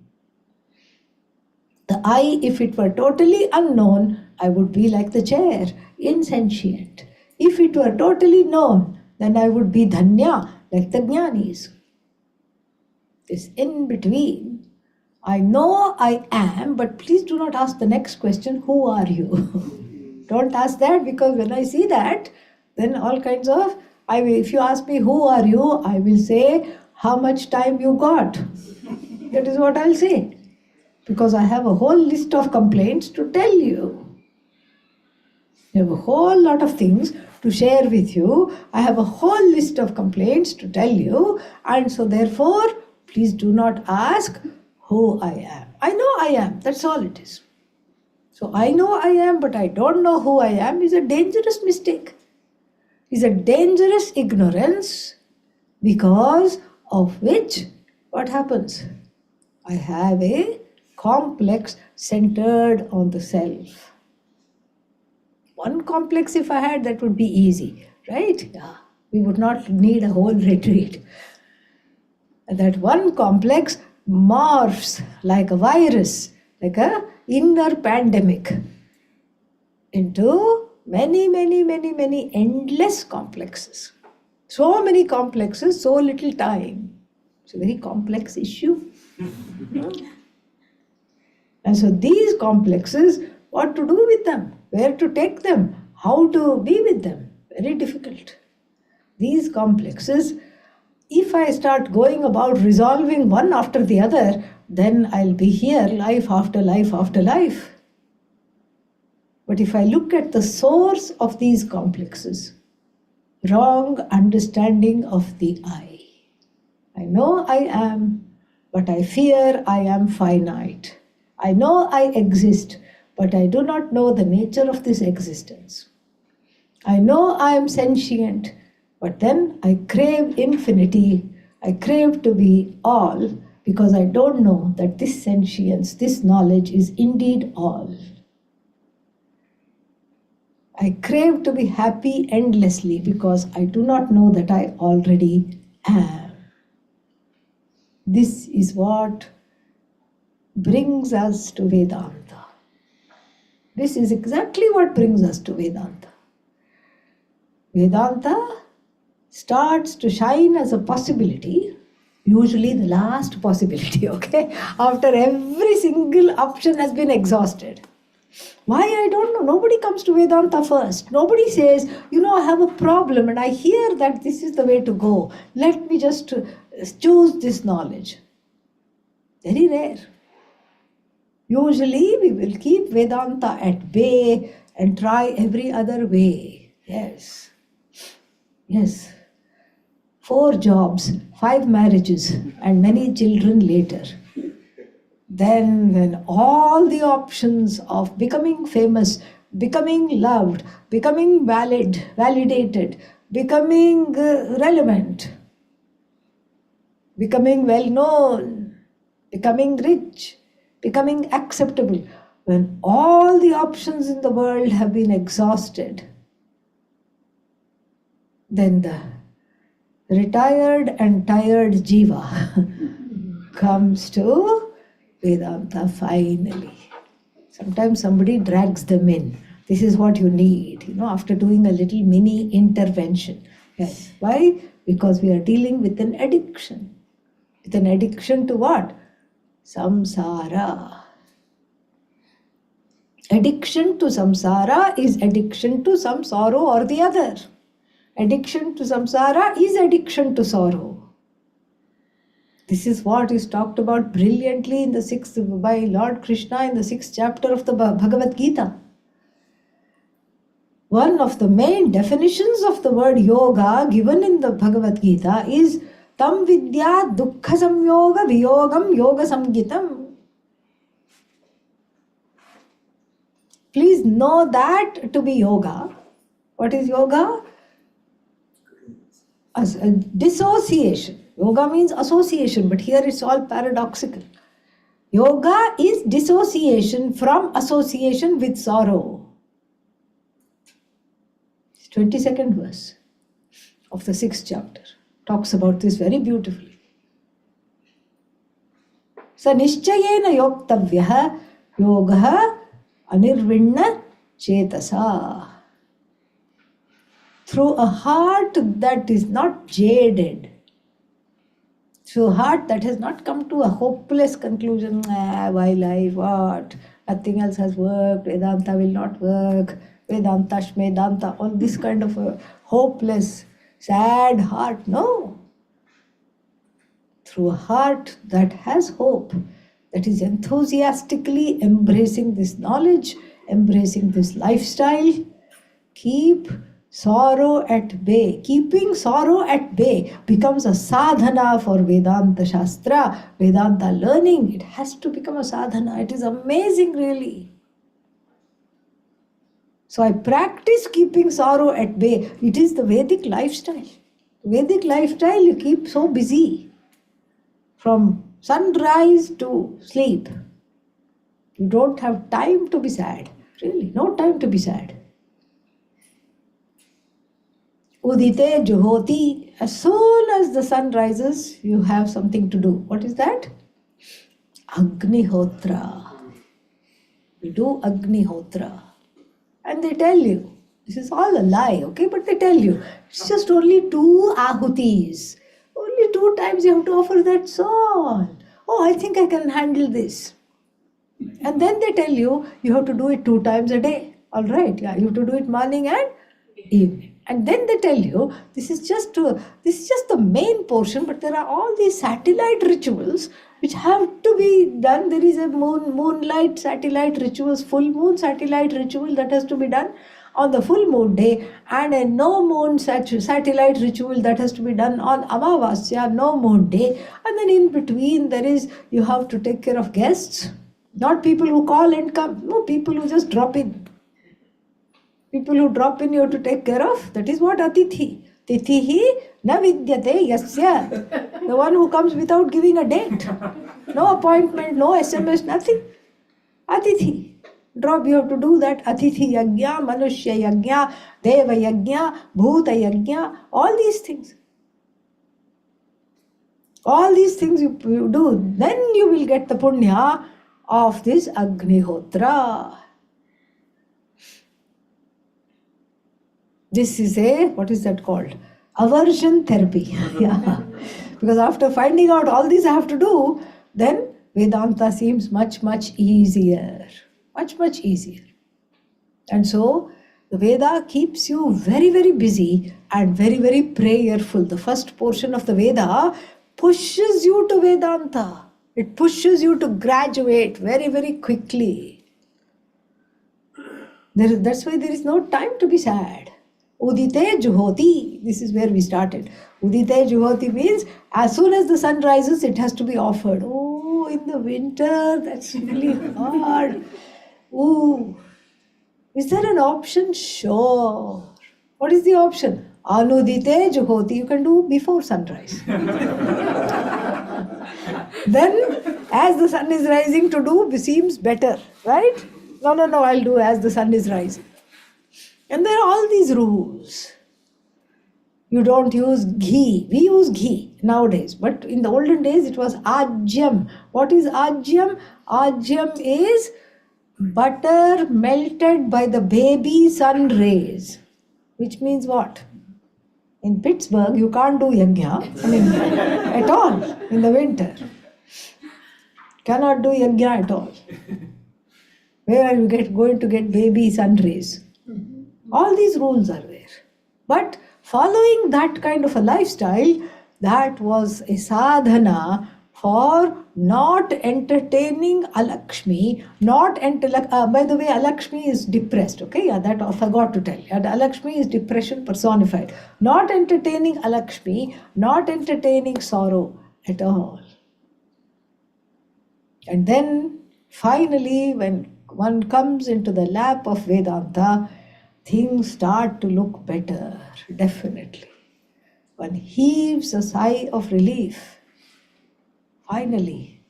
The I, if it were totally unknown, I would be like the chair, insentient. If it were totally known, then I would be dhanya, like the jnanis. This in between, I know I am, but please do not ask the next question, who are you? Don't ask that, because when I see that, then all kinds of, if you ask me who are you, I will say how much time you got. That is what I'll say. Because I have a whole list of complaints to tell you. I have a whole lot of things to share with you. I have a whole list of complaints to tell you. And so therefore, please do not ask who I am. I know I am. That's all it is. So I know I am, but I don't know who I am is a dangerous mistake. Is a dangerous ignorance, because of which, what happens? I have a complex centered on the self. One complex if I had, that would be easy, right? Yeah. We would not need a whole retreat. And that one complex morphs like a virus, like a inner pandemic, into many, many, many, many endless complexes. So many complexes, so little time. It's a very complex issue. And so these complexes, what to do with them, where to take them, how to be with them, very difficult. These complexes, if I start going about resolving one after the other, then I'll be here life after life after life. But if I look at the source of these complexes, wrong understanding of the I know I am, but I fear I am finite. I know I exist, but I do not know the nature of this existence. I know I am sentient, but then I crave infinity. I crave to be all because I don't know that this sentience, this knowledge is indeed all. I crave to be happy endlessly because I do not know that I already am. This is what brings us to Vedanta. This is exactly what brings us to Vedanta. Vedanta starts to shine as a possibility, usually the last possibility, okay? After every single option has been exhausted. Why? I don't know. Nobody comes to Vedanta first. Nobody says, I have a problem and I hear that this is the way to go. Let me just choose this knowledge. Very rare. Usually we will keep Vedanta at bay and try every other way. Yes. 4 jobs, 5 marriages, and many children later. Then when all the options of becoming famous, becoming loved, becoming validated, becoming relevant, becoming well known, becoming rich, becoming acceptable, when all the options in the world have been exhausted, then the retired and tired jiva comes to Vedanta finally. Sometimes somebody drags them in. This is what you need, after doing a little mini intervention. Yes. Why? Because we are dealing with an addiction. With an addiction to what? Samsara. Addiction to samsara is addiction to some sorrow or the other. Addiction to samsara is addiction to sorrow. This is what is talked about brilliantly by Lord Krishna in the 6th chapter of the Bhagavad Gita. One of the main definitions of the word yoga given in the Bhagavad Gita is tam vidya dukkha samyoga viyogam yoga samgitam. Please know that to be yoga. What is yoga? As a dissociation. Yoga means association, but here it's all paradoxical. Yoga is dissociation from association with sorrow. 22nd verse of the 6th chapter talks about this very beautifully. Sa nishchayena yoktavyaha yogaha anirvinna chetasa. Through a heart that is not jaded, through a heart that has not come to a hopeless conclusion, why life, what, nothing else has worked, Vedanta will not work, Vedanta, Shmedanta, all this kind of a hopeless, sad heart. No. Through a heart that has hope, that is enthusiastically embracing this knowledge, embracing this lifestyle, keep sorrow at bay. Keeping sorrow at bay becomes a sadhana for Vedanta Shastra, Vedanta learning. It has to become a sadhana. It is amazing, really. So I practice keeping sorrow at bay. It is the Vedic lifestyle. Vedic lifestyle you keep so busy. From sunrise to sleep. You don't have time to be sad. Really, no time to be sad. Udite juhoti. As soon as the sun rises, you have something to do. What is that? Agnihotra. You do Agnihotra. And they tell you, this is all a lie, okay? But they tell you, it's just only 2 ahutis. Only 2 times you have to offer, that's all. Oh, I think I can handle this. And then they tell you, you have to do it 2 times a day. All right, yeah, you have to do it morning and evening. And then they tell you, this is just the main portion, but there are all these satellite rituals which have to be done. There is a moonlight satellite rituals, full moon satellite ritual that has to be done on the full moon day, and a no moon satellite ritual that has to be done on Amavasya, no moon day. And then in between there is, you have to take care of guests, not people who call and come, no, people who just drop in. People who drop in you have to take care of. That is what Atithi. Tithihi na vidyate yasya. The one who comes without giving a date. No appointment, no SMS, nothing. Atithi. Drop, you have to do that. Atithi yagya, manushya yagya, deva yagya, bhuta yagya, all these things. All these things you do. Then you will get the punya of this Agnihotra. This is what is that called? Aversion therapy. Yeah. Because after finding out all these I have to do, then Vedanta seems much, much easier. Much, much easier. And so, the Veda keeps you very, very busy and very, very prayerful. The first portion of the Veda pushes you to Vedanta. It pushes you to graduate very, very quickly. That's why there is no time to be sad. Udite Juhoti. This is where we started. Udite Juhoti means as soon as the sun rises, it has to be offered. Oh, in the winter, that's really hard. Ooh. Is there an option? Sure. What is the option? Anudite Juhoti. You can do before sunrise. Then, as the sun is rising, to do seems better, right? No, I'll do as the sun is rising. And there are all these rules. You don't use ghee. We use ghee nowadays. But in the olden days, it was ajyam. What is ajyam? Ajyam is butter melted by the baby sun rays. Which means what? In Pittsburgh, you can't do yajna. At all in the winter. Cannot do yajna at all. Where are you going to get baby sun rays? All these rules are there. But following that kind of a lifestyle, that was a sadhana for not entertaining Alakshmi, by the way, Alakshmi is depressed, okay? Yeah, that I forgot to tell you. Alakshmi is depression personified. Not entertaining Alakshmi, not entertaining sorrow at all. And then, finally, when one comes into the lap of Vedanta, things start to look better, definitely. One heaves a sigh of relief. Finally,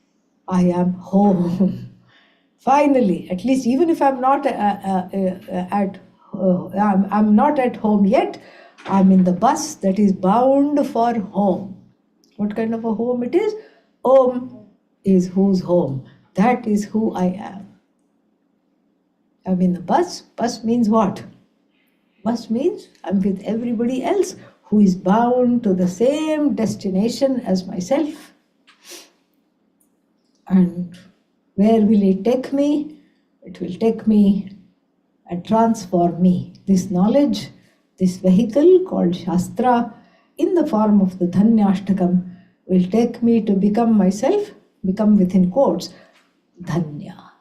I am home. Finally, at least even if I'm not I'm not at home yet, I'm in the bus that is bound for home. What kind of a home it is? Om is whose home. That is who I am. I'm in the bus. Bus means what? Bus means I'm with everybody else who is bound to the same destination as myself. And where will it take me? It will take me and transform me. This knowledge, this vehicle called Shastra, in the form of the Dhanyashtakam, will take me to become myself, become within quotes, Dhanya.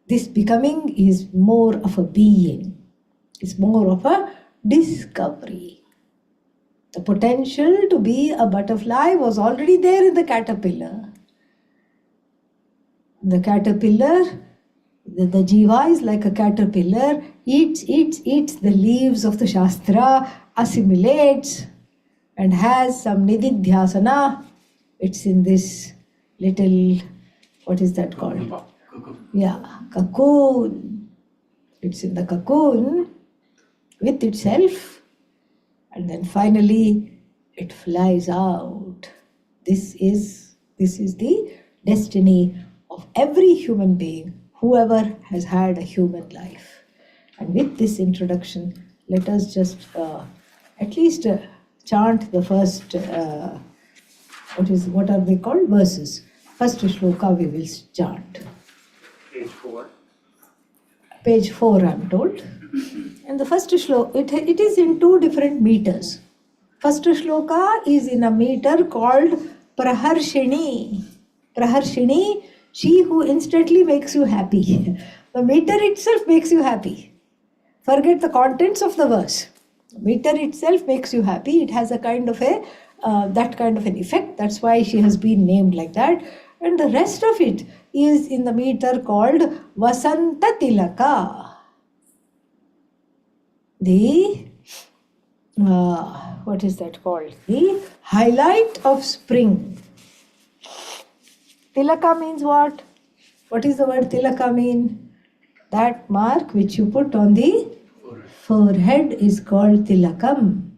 This becoming is more of a being. It's more of a discovery. The potential to be a butterfly was already there in the caterpillar. The caterpillar, the jiva is like a caterpillar, eats the leaves of the Shastra, assimilates and has some nididhyasana. It's in this little, what is that called? Yeah, cocoon. It's in the cocoon with itself, and then finally it flies out. This is the destiny of every human being, whoever has had a human life. And with this introduction, let us just at least chant the first, what are they called? Verses. First shloka we will chant. Page 4. Page 4, I'm told. And the first shloka, it is in two different meters. First shloka is in a meter called Praharshini. Praharshini, she who instantly makes you happy. The meter itself makes you happy. Forget the contents of the verse. The meter itself makes you happy. It has a kind of that kind of an effect. That's why she has been named like that. And the rest of it is in the meter called Vasanta Tilaka. The what is that called? The highlight of spring. Tilaka means what? What is the word tilaka mean? That mark which you put on the forehead is called tilakam.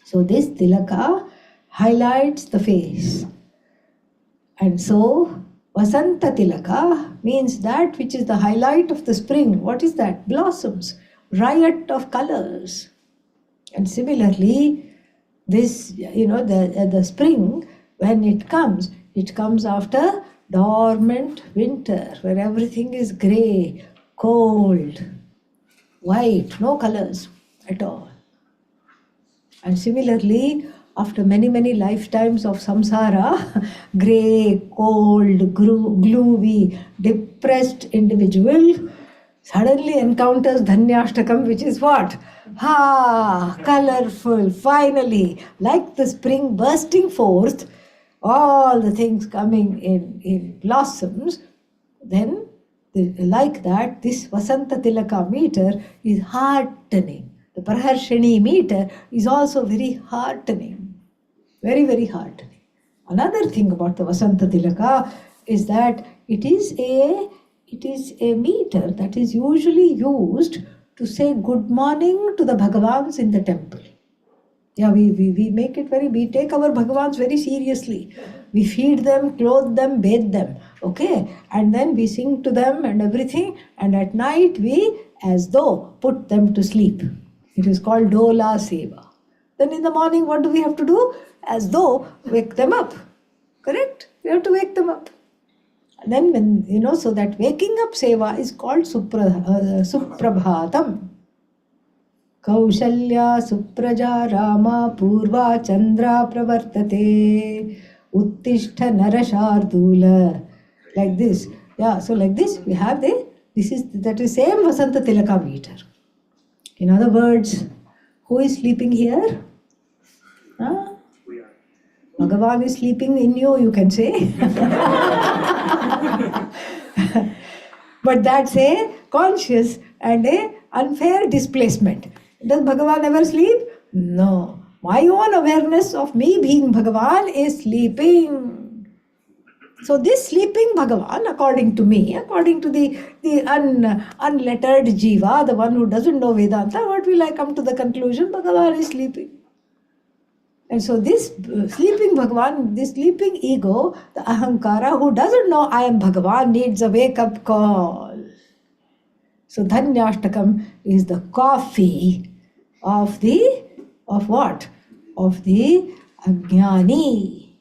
So this tilaka highlights the face. And so Vasanta Tilaka means that which is the highlight of the spring. What is that? Blossoms, riot of colors. And similarly, this, the spring, when it comes after dormant winter, where everything is grey, cold, white, no colors at all. And similarly, after many, many lifetimes of samsara, grey, cold, gloomy, depressed individual suddenly encounters Dhanyashtakam, which is what? Colorful, finally, like the spring bursting forth, all the things coming in blossoms. Then, like that, this Vasanta Tilaka meter is heartening. The Praharshini meter is also very heartening. Very, very heartening. Another thing about the Vasanta Tilaka is that it is a meter that is usually used to say good morning to the Bhagavans in the temple. Yeah, we take our Bhagavans very seriously. We feed them, clothe them, bathe them. Okay? And then we sing to them and everything. And at night we, as though, put them to sleep. It is called Dola Seva. Then in the morning, what do we have to do? As though, wake them up. Correct? We have to wake them up. And then when, so that waking up seva is called Suprabhatam. Kaushalya Supraja Rama Purva Chandra Pravartate Uttishta Narashardula. Like this. Yeah, so like this we have that is same Vasanta Tilaka meter. In other words, who is sleeping here? Huh? Bhagavan is sleeping in you can say. But that's a conscious and a unfair displacement. Does Bhagavan ever sleep? No. My own awareness of me being Bhagavan is sleeping. So this sleeping Bhagavan, according to me, according to the unlettered Jiva, the one who doesn't know Vedanta, what will I come to the conclusion? Bhagavan is sleeping. And so this sleeping Bhagavan, this sleeping ego, the Ahankara, who doesn't know I am Bhagavan, needs a wake-up call. So Dhanyashtakam is the coffee of what? Of the Ajnani.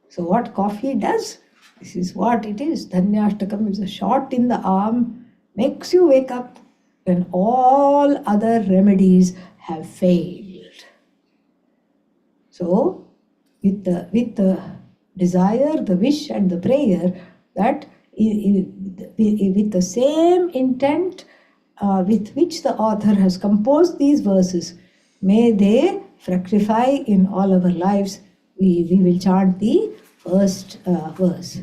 So what coffee does? This is what it is. Dhanyashtakam is a shot in the arm, makes you wake up when all other remedies have failed. So, with the desire, the wish and the prayer that with the same intent with which the author has composed these verses, may they fructify in all our lives. We will chant the first verse.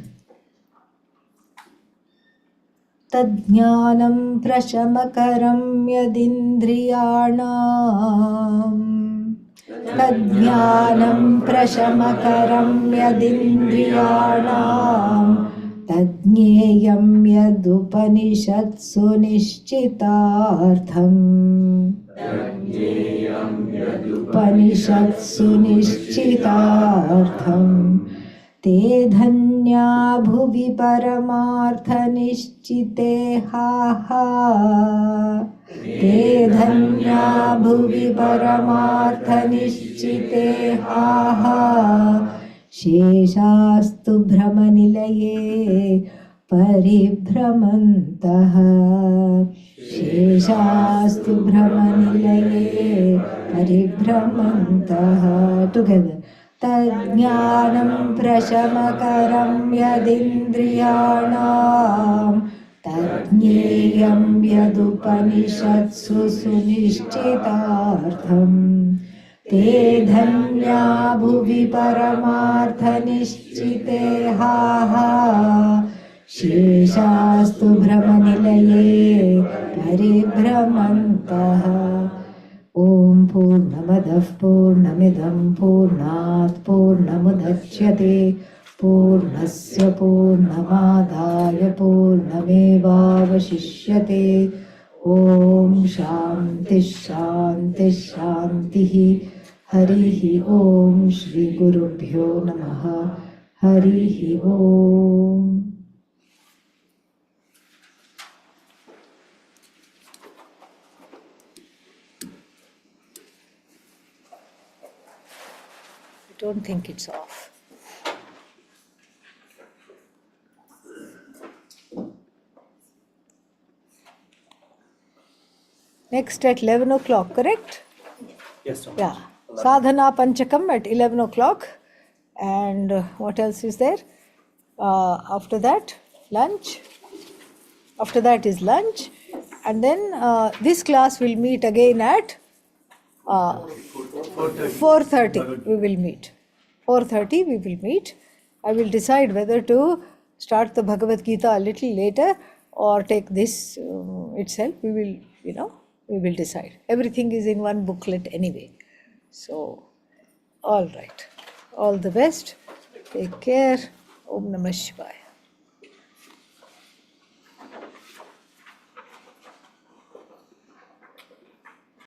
Tadjnanam prashamakaram yadindriyanam Tadjnanam prashamakaram yadindriyanam Tadnyeyam yadupanishatsu nishchitartham Upanishatsu nishchitartham Te dhanya bhuvi paramartha nishchite ha ha Te dhanya bhuvi paramartha nishchite ha ha Sheshastu brahmanilaye परिभ्रमन्तः शेषास्तु भ्रमनिलये परिभ्रमन्तः टुगेदर् तज्ज्ञानं प्रशमकरं यदिन्द्रियाणां तज्ज्ञेयं यदुपनिषत्सु सुनिश्चितार्थम् ते धन्या भुवि परमार्थनिश्चिते हा शेषास्तु भ्रमनिलये परिभ्रमन्तः ॐ पूर्णमदः पूर्णमिदं पूर्णात् पूर्णमुदच्यते पूर्णस्य पूर्णमादाय पूर्णमेवावशिष्यते ॐ शान्तिः शान्तिः शान्तिः हरिः ॐ श्रीगुरुभ्यो नमः हरिः ॐ I don't think it's off. Next at 11 o'clock, correct? Yes, sir. Yeah. Sadhana Panchakam at 11 o'clock. And what else is there? After that, lunch. After that is lunch. And then this class will meet again at 4:30 we will meet. 4:30 we will meet. I will decide whether to start the Bhagavad Gita a little later or take this itself. We will, we will decide. Everything is in one booklet anyway. So, all right. All the best. Take care. Om Namah Shivaya.